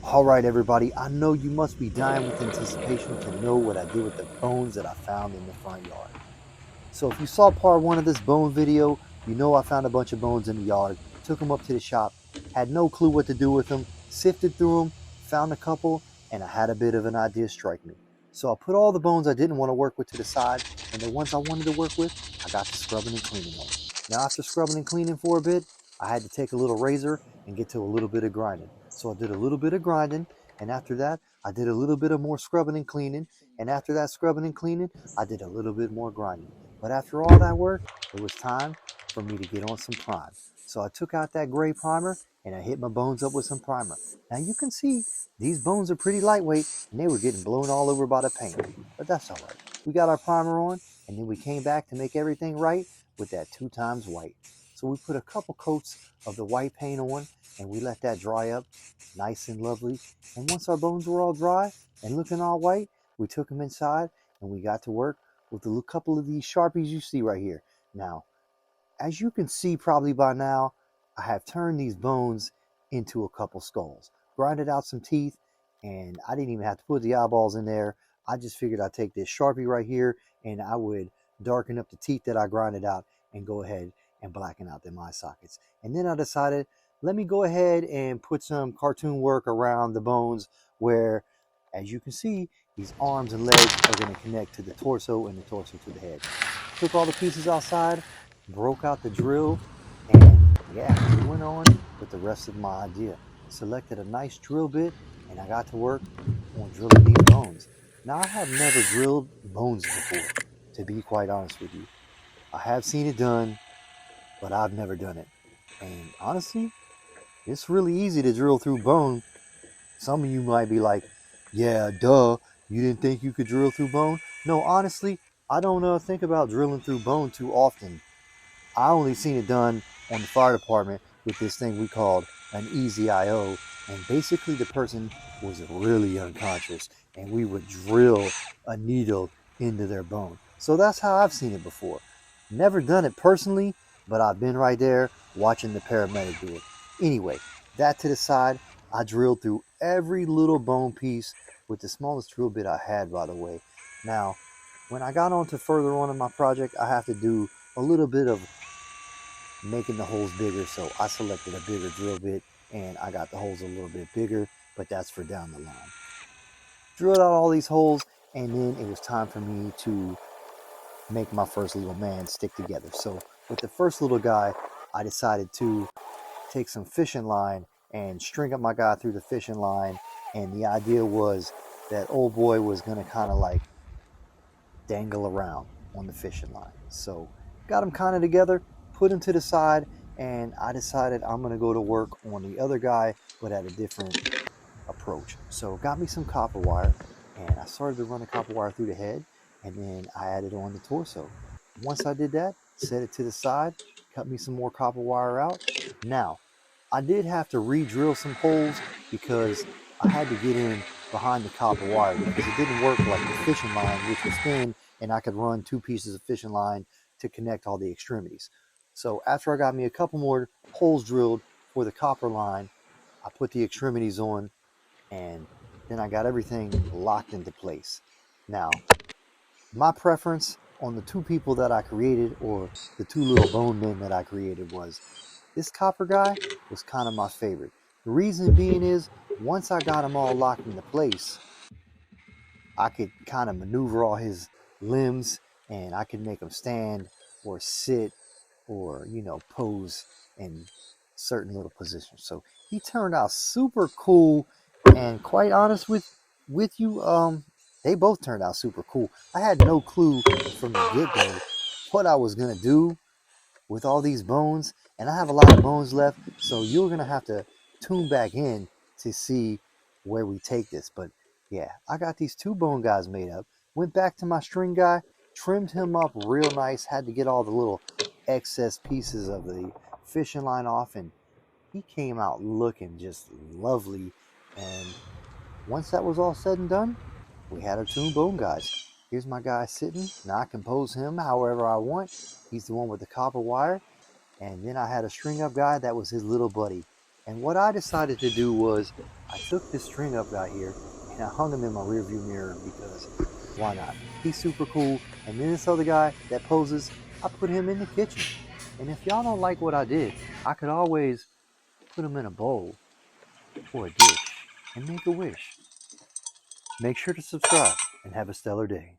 All right, everybody, I know you must be dying with anticipation to know what I did with the bones that I found in the front yard. So if you saw part one of this bone video, you know I found a bunch of bones in the yard, took them up to the shop, had no clue what to do with them, sifted through them, found a couple, and I had a bit of an idea strike me. So I put all the bones I didn't want to work with to the side, and the ones I wanted to work with, I got to scrubbing and cleaning on. Now after scrubbing and cleaning for a bit, I had to take a little razor and get to a little bit of grinding. So I did a little bit of grinding, and after that, I did a little bit of more scrubbing and cleaning, and after that scrubbing and cleaning, I did a little bit more grinding. But after all that work, it was time for me to get on some prime. So I took out that gray primer and I hit my bones up with some primer. Now you can see these bones are pretty lightweight and they were getting blown all over by the paint. But that's all right. We got our primer on and then we came back to make everything right with that 2 times white. So we put a couple coats of the white paint on and we let that dry up nice and lovely. And once our bones were all dry and looking all white, we took them inside and we got to work with a couple of these Sharpies you see right here. Now, as you can see probably by now, I have turned these bones into a couple skulls, grinded out some teeth, and I didn't even have to put the eyeballs in there. I just figured I'd take this Sharpie right here and I would darken up the teeth that I grinded out and go ahead and blacken out them eye sockets. And then I decided, let me go ahead and put some cartoon work around the bones where, as you can see, these arms and legs are going to connect to the torso and the torso to the head. Took all the pieces outside, broke out the drill, and yeah, we went on with the rest of my idea. Selected a nice drill bit, and I got to work on drilling these bones. Now, I have never drilled bones before, to be quite honest with you. I have seen it done, but I've never done it. And honestly, it's really easy to drill through bone. Some of you might be like, yeah, duh, you didn't think you could drill through bone? No, honestly, I don't think about drilling through bone too often. I only seen it done on the fire department with this thing we called an easy IO. And basically the person was really unconscious and we would drill a needle into their bone. So that's how I've seen it before. Never done it personally, but I've been right there watching the paramedic do it. Anyway, that to the side, I drilled through every little bone piece with the smallest drill bit I had, by the way. Now, when I got on to further on in my project, I have to do a little bit of making the holes bigger. So I selected a bigger drill bit and I got the holes a little bit bigger, but that's for down the line. Drilled out all these holes and then it was time for me to make my first little man stick together. So with the first little guy, I decided to take some fishing line and string up my guy through the fishing line. And the idea was that old boy was going to kind of like dangle around on the fishing line. So got them kind of together, put them to the side, and I decided I'm going to go to work on the other guy, but at a different approach. So got me some copper wire, and I started to run the copper wire through the head, and then I added on the torso. Once I did that, set it to the side, cut me some more copper wire out. Now, I did have to re-drill some holes because I had to get in behind the copper wire because it didn't work like the fishing line, which was thin, and I could run 2 pieces of fishing line to connect all the extremities. So after I got me a couple more holes drilled for the copper line, I put the extremities on, and then I got everything locked into place. Now, my preference on the 2 people that I created, or the 2 little bone men that I created, was this copper guy was kind of my favorite. The reason being is once I got him all locked into place, I could kind of maneuver all his limbs and I could make him stand or sit or, pose in certain little positions. So he turned out super cool, and quite honest with you, they both turned out super cool. I had no clue from the get-go what I was going to do with all these bones, and I have a lot of bones left, so you're gonna have to tune back in to see where we take this. But yeah, I got these 2 bone guys made up, went back to my string guy, trimmed him up real nice, had to get all the little excess pieces of the fishing line off, and he came out looking just lovely. And once that was all said and done, we had our 2 bone guys. Here's my guy sitting. Now I can pose him however I want. He's the one with the copper wire. And then I had a string up guy that was his little buddy. And what I decided to do was I took this string up out here and I hung him in my rearview mirror because why not? He's super cool. And then this other guy that poses, I put him in the kitchen. And if y'all don't like what I did, I could always put him in a bowl or a dish and make a wish. Make sure to subscribe and have a stellar day.